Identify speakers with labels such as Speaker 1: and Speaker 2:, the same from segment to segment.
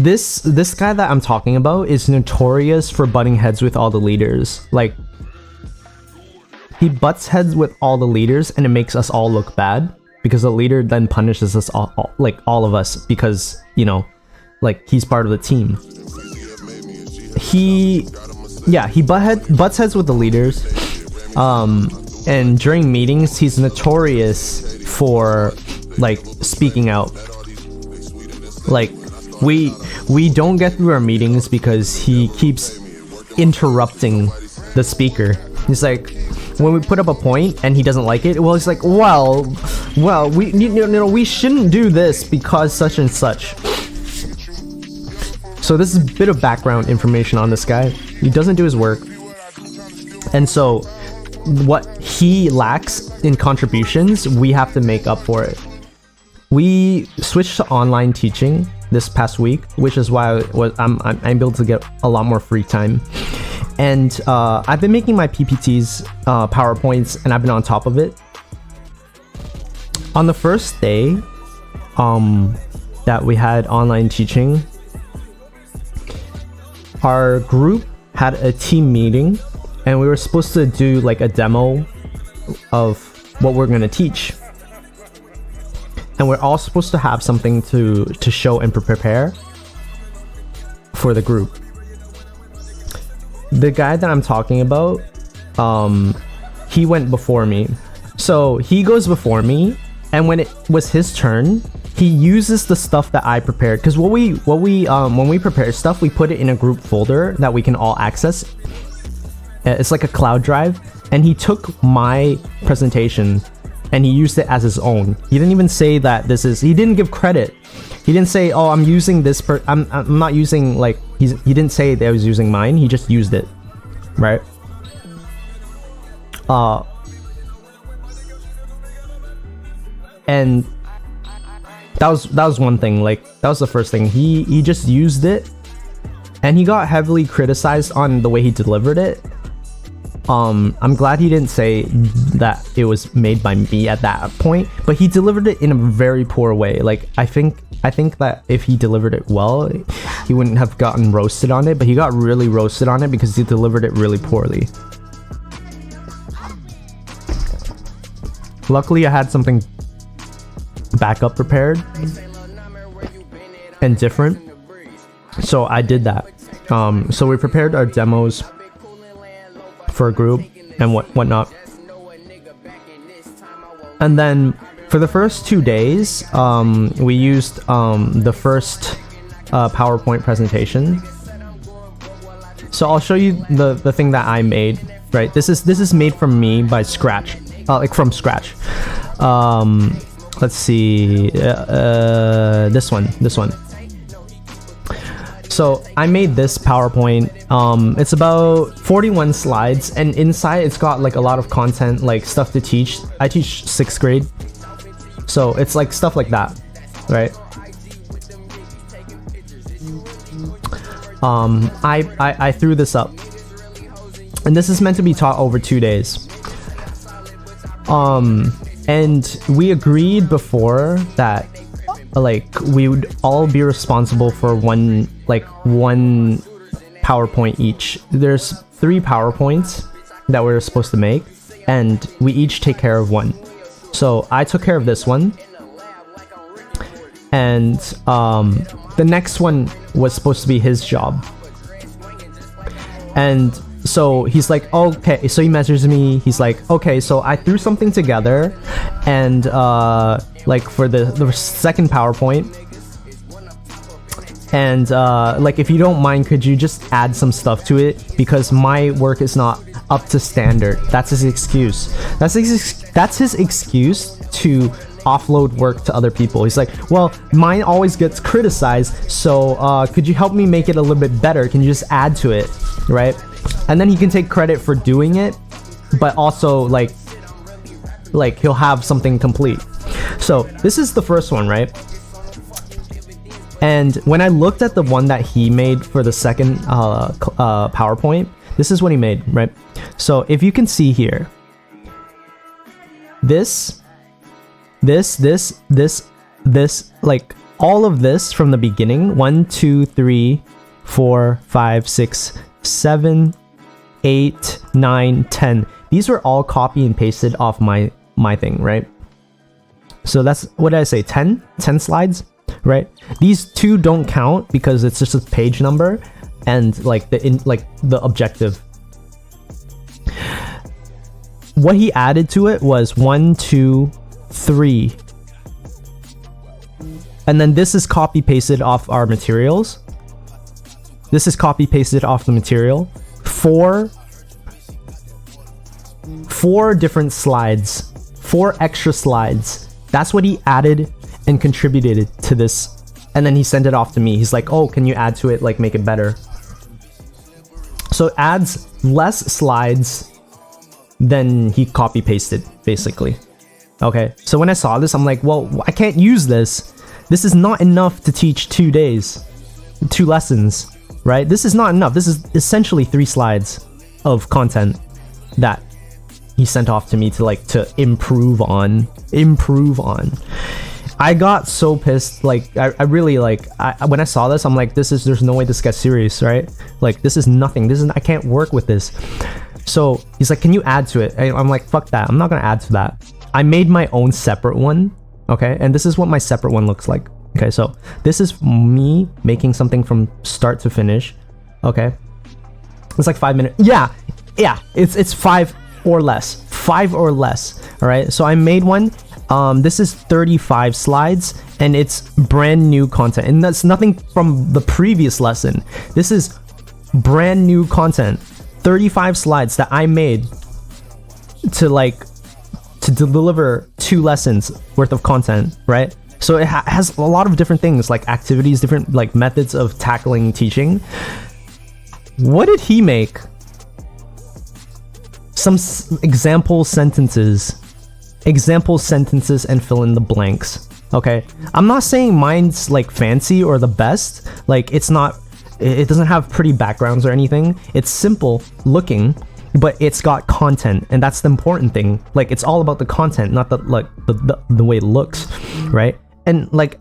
Speaker 1: this guy that I'm talking about is notorious for butting heads with all the leaders. Like, he butts heads with all the leaders, and it makes us all look bad because the leader then punishes us all, like all of us, because, you know, like, he's part of the team. He butts heads with the leaders, and during meetings he's notorious for like speaking out. Like, we don't get through our meetings because he keeps interrupting the speaker. He's like, when we put up a point and he doesn't like it, well, he's like, well, we shouldn't do this because such and such. So this is a bit of background information on this guy. He doesn't do his work, and so what he lacks in contributions, we have to make up for it. We switched to online teaching this past week, which is why I'm able to get a lot more free time. And I've been making my PPTs, PowerPoints, and I've been on top of it. On the first day that we had online teaching, our group had a team meeting, and we were supposed to do like a demo of what we're going to teach. And we're all supposed to have something to show and prepare for the group. The guy that I'm talking about, he went before me. So he goes before me, and when it was his turn, he uses the stuff that I prepared. Because when we prepare stuff, we put it in a group folder that we can all access. It's like a cloud drive, and he took my presentation and he used it as his own. He didn't even say that he didn't give credit. He didn't say, oh, I'm using this I'm not using, like, he didn't say that I was using mine. He just used it, right? And that was one thing. Like, that was the first thing. He just used it, and he got heavily criticized on the way he delivered it. I'm glad he didn't say that it was made by me at that point, but he delivered it in a very poor way. Like, I think that if he delivered it well, he wouldn't have gotten roasted on it, but he got really roasted on it because he delivered it really poorly. Luckily, I had something backup prepared and different, so I did that. So we prepared our demos for a group and whatnot, and then for the first 2 days, we used the first PowerPoint presentation. So I'll show you the thing that I made. Right, this is made from me by scratch, like from scratch. Let's see, this one. So I made this PowerPoint. It's about 41 slides, and inside it's got like a lot of content, like stuff to teach. I teach 6th grade, so it's like stuff like that, right? I threw this up, and this is meant to be taught over 2 days. And we agreed before that, like, we would all be responsible for one PowerPoint each. There's 3 PowerPoints that we're supposed to make, and we each take care of one. So I took care of this one, and the next one was supposed to be his job. And so he's like, okay, so he messages me, he's like, okay, so I threw something together, and like for the second PowerPoint, and like, if you don't mind, could you just add some stuff to it, because my work is not up to standard. That's his excuse. That's his excuse to offload work to other people. He's like, well, mine always gets criticized, so could you help me make it a little bit better? Can you just add to it, right? And then he can take credit for doing it, but also like he'll have something complete. So this is the first one, right? And when I looked at the one that he made for the second PowerPoint, this is what he made, right? So if you can see here, this, like, all of this from the beginning, 1, 2, 3, 4, 5, 6, 7, 8, 9, 10. These were all copy and pasted off my thing, right? So that's, what did I say, 10 slides, right? These 2 don't count because it's just a page number and like the objective. What he added to it was 1, 2, 3. And then this is copy pasted off our materials. This is copy pasted off the material. 4 different slides, 4 extra slides. That's what he added and contributed to this. And then he sent it off to me. He's like, oh, can you add to it, like make it better? So it adds less slides than he copy pasted, basically. Okay, so when I saw this, I'm like, well, I can't use this. This is not enough to teach 2 days, 2 lessons, right? This is not enough. This is essentially 3 slides of content that he sent off to me to improve on. I got so pissed. Like, I really when I saw this, I'm like, there's no way this gets serious, right? Like, this is nothing. I can't work with this. So he's like, can you add to it? I'm like, fuck that. I'm not gonna add to that. I made my own separate one. Okay, and this is what my separate one looks like. Okay, so this is me making something from start to finish. Okay, it's like 5 minutes. Yeah, it's 5 or less. 5 or less. All right, so I made one. This is 35 slides, and it's brand new content, and that's nothing from the previous lesson. This is brand new content. 35 slides that I made to deliver 2 lessons worth of content, right? So it has a lot of different things, like activities, different like methods of tackling teaching. What did he make? Some example sentences and fill in the blanks. Okay, I'm not saying mine's like fancy or the best. Like, it doesn't have pretty backgrounds or anything. It's simple looking, but it's got content, and that's the important thing. Like, it's all about the content, not the way it looks, right? And like,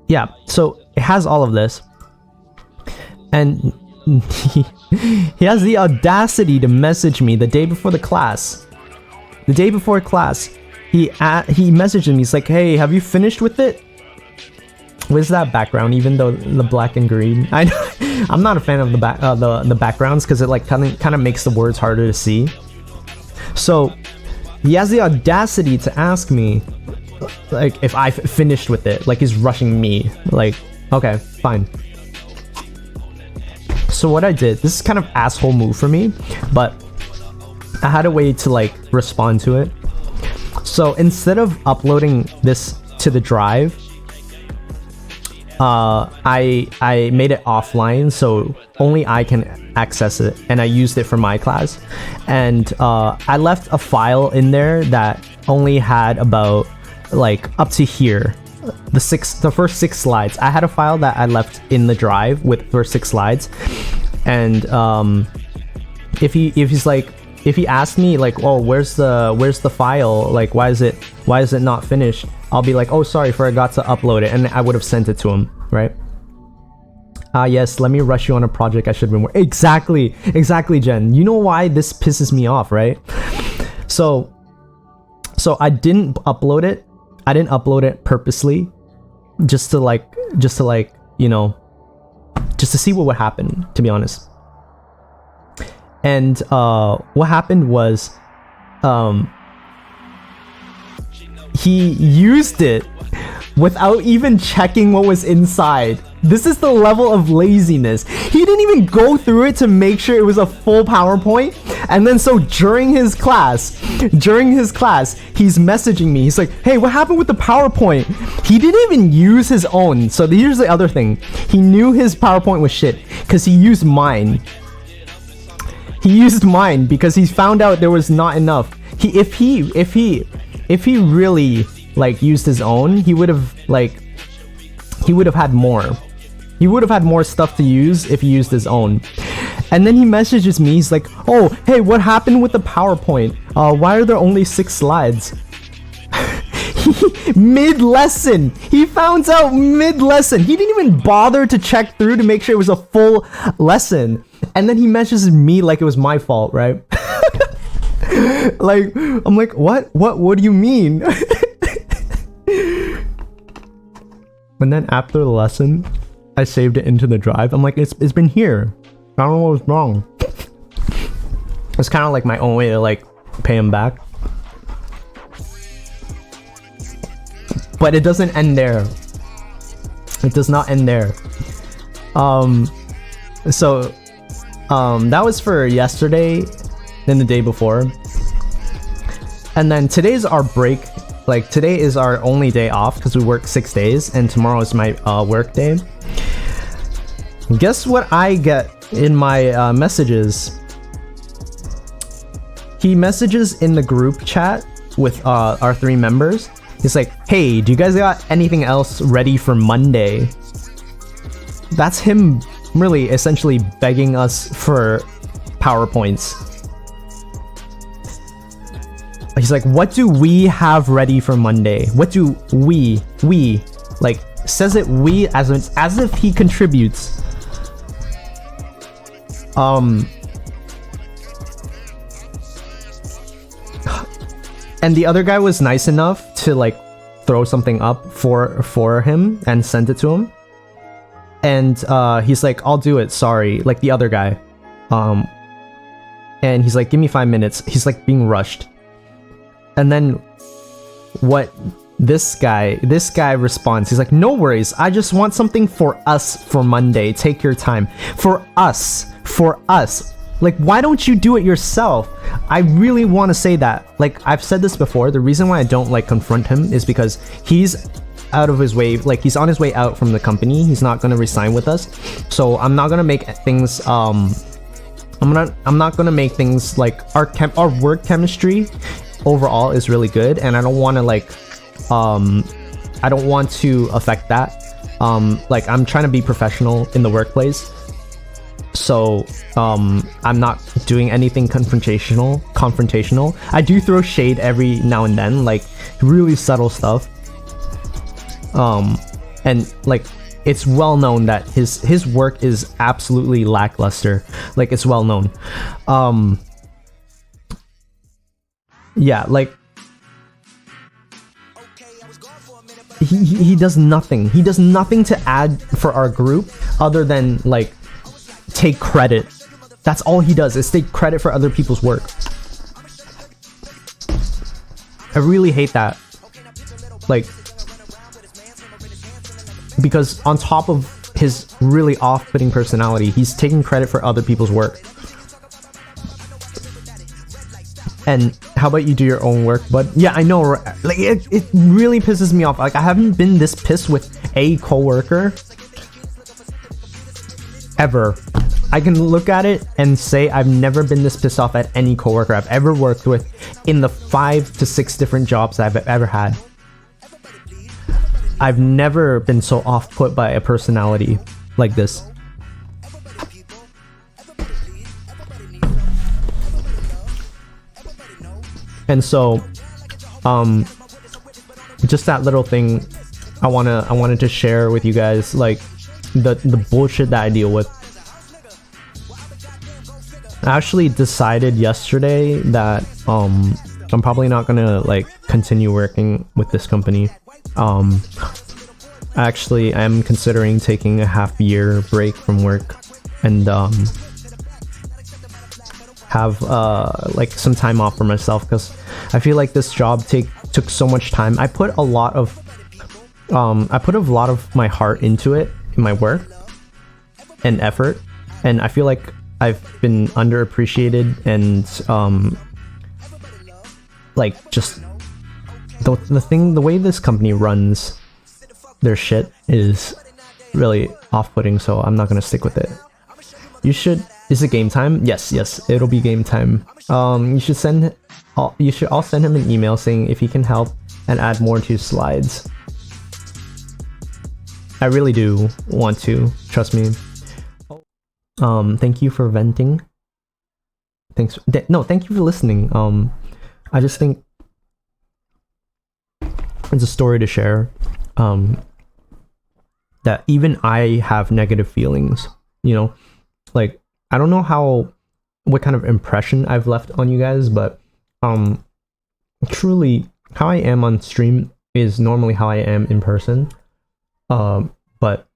Speaker 1: yeah, so it has all of this, and he has the audacity to message me the day before class. He messaged me. He's like, hey, have you finished with it? Where's that background? Even though the black and green, I'm not a fan of the backgrounds because it like kind of makes the words harder to see. So he has the audacity to ask me like if I finished with it. Like, he's rushing me. Like, okay, fine. So what I did, this is kind of asshole move for me, but I had a way to like respond to it. So instead of uploading this to the drive, I made it offline so only I can access it, and I used it for my class. And I left a file in there that only had about like up to here, the first 6 slides. I had a file that I left in the drive with first 6 slides, and if he asked me like, oh, where's the file, like why is it not finished, I'll be like, oh, sorry, forgot to upload it, and I would have sent it to him, right? Yes, let me rush you on a project I should have been working. Exactly, Jen. You know why this pisses me off, right? So I didn't upload it. I didn't upload it purposely, just to you know, just to see what would happen, to be honest. And what happened was, he used it without even checking what was inside. This is the level of laziness. He didn't even go through it to make sure it was a full PowerPoint. And then so during his class, he's messaging me. He's like, hey, what happened with the PowerPoint? He didn't even use his own. So here's the other thing. He knew his PowerPoint was shit because he used mine. Because he found out there was not enough. If he really like used his own, he would have had more. He would have had more stuff to use if he used his own. And then he messages me. He's like, oh, hey, what happened with the PowerPoint? Why are there only 6 slides? Mid lesson. He found out mid lesson. He didn't even bother to check through to make sure it was a full lesson. And then he messages me like it was my fault, right? Like, I'm like, what do you mean? And then after the lesson, I saved it into the drive. I'm like, it's been here. I don't know what was wrong. It's kind of like my own way to like pay him back. But it doesn't end there. It does not end there. So that was for yesterday, then the day before. And then today's our break. Like today is our only day off because we work 6 days, and tomorrow is my work day. Guess what I get in my messages? He messages in the group chat with our 3 members. He's like, hey, do you guys got anything else ready for Monday? That's him really essentially begging us for PowerPoints. He's like, what do we have ready for Monday? What do we, like, says it we as if he contributes. And the other guy was nice enough to like throw something up for him and send it to him. And he's like, I'll do it, sorry. Like the other guy. And he's like, give me 5 minutes. He's like being rushed. And then what this guy responds, he's like, no worries, I just want something for us for Monday. Take your time. For us. Like, why don't you do it yourself? I really want to say that. Like, I've said this before. The reason why I don't like confront him is because he's out of his way. Like, he's on his way out from the company. He's not going to resign with us. So I'm not going to make things, I'm not going to make things like our work chemistry overall is really good, and I don't want to like I don't want to affect that. Like, I'm trying to be professional in the workplace, so I'm not doing anything confrontational. I do throw shade every now and then, like really subtle stuff, and like it's well known that his work is absolutely lackluster. Like, it's well known. Yeah, like he does nothing. He does nothing to add for our group other than like take credit. That's all he does, is take credit for other people's work. I really hate that. Like, because on top of his really off-putting personality, he's taking credit for other people's work. And how about you do your own work? But yeah, I know, like it really pisses me off. Like, I haven't been this pissed with a coworker ever. I can look at it and say I've never been this pissed off at any coworker I've ever worked with in the 5 to 6 different jobs I've ever had. I've never been so off-put by a personality like this. And so, just that little thing, I wanted to share with you guys, like the bullshit that I deal with. I actually decided yesterday that I'm probably not gonna like continue working with this company. Actually, I'm considering taking a half-year break from work and have like some time off for myself, because I feel like this job took so much time. I put a lot of my heart into it, in my work and effort, and I feel like I've been underappreciated, and like just the way this company runs their shit is really off-putting, so I'm not gonna stick with it. You should. Is it game time? Yes, it'll be game time. You should all send him an email saying if he can help and add more to his slides. I really do want to, trust me. Thank you for venting. Thank you for listening. I just think it's a story to share. That even I have negative feelings, you know, like I don't know what kind of impression I've left on you guys, but truly how I am on stream is normally how I am in person. But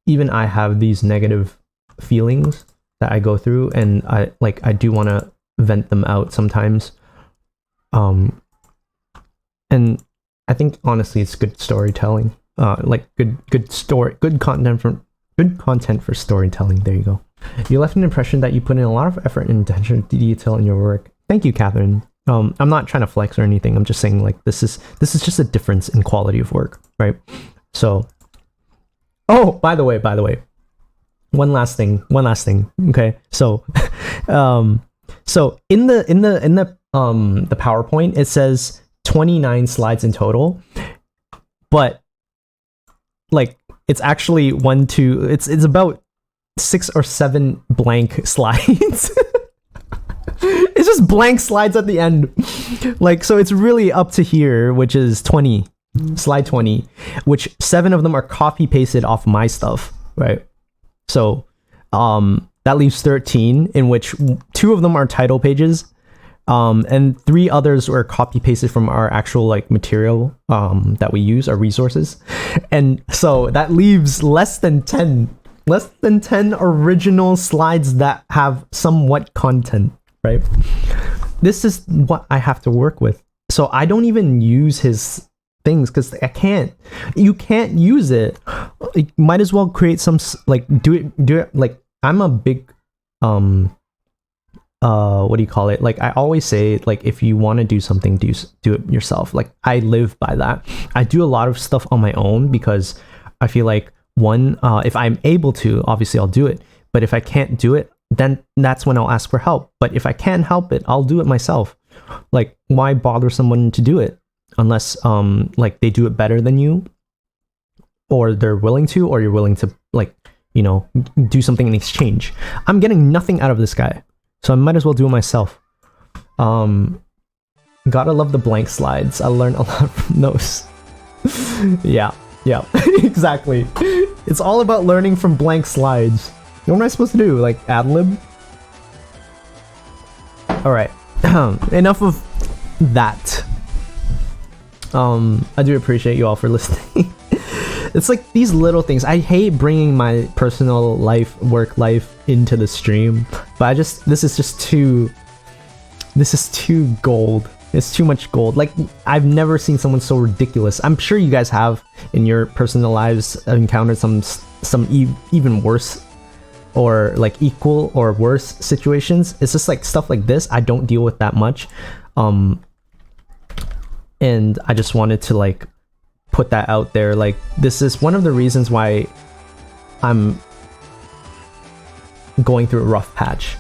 Speaker 1: even I have these negative feelings that I go through, and I do want to vent them out sometimes. And I think honestly it's good storytelling. Like good content for storytelling. There you go. You left an impression that you put in a lot of effort and attention to detail in your work. Thank you, Catherine. I'm not trying to flex or anything. I'm just saying like this is just a difference in quality of work, right? So, oh, by the way, one last thing. Okay, so, so in the PowerPoint it says 29 slides in total, but like it's actually it's about 6 or 7 blank slides. It's just blank slides at the end. Like, so it's really up to here, which is 20, slide 20, which 7 of them are copy pasted off my stuff, right? So that leaves 13, in which 2 of them are title pages, and 3 others were copy pasted from our actual like material that we use, our resources. And so that leaves less than 10 original slides that have somewhat content, right? This is what I have to work with. So I don't even use his things because you can't use it. You might as well create some, like, do it like, I'm a big what do you call it? Like, I always say, like, if you want to do something, do it yourself. Like, I live by that. I do a lot of stuff on my own because I feel like, one, if I'm able to, obviously I'll do it. But if I can't do it, then that's when I'll ask for help. But if I can't help it, I'll do it myself. Like, why bother someone to do it unless like they do it better than you, or they're willing to, or you're willing to, like, you know, do something in exchange. I'm getting nothing out of this guy, so I might as well do it myself. Gotta love the blank slides. I learned a lot from those. Yeah, exactly. It's all about learning from blank slides. What am I supposed to do? Like, ad-lib? Alright. Enough of that. I do appreciate you all for listening. It's like these little things. I hate bringing my personal life, work life into the stream, but this is too gold. It's too much gold. Like, I've never seen someone so ridiculous. I'm sure you guys have in your personal lives encountered some even worse, or like equal or worse situations. It's just like stuff like this I don't deal with that much, and I just wanted to like put that out there. Like, this is one of the reasons why I'm going through a rough patch.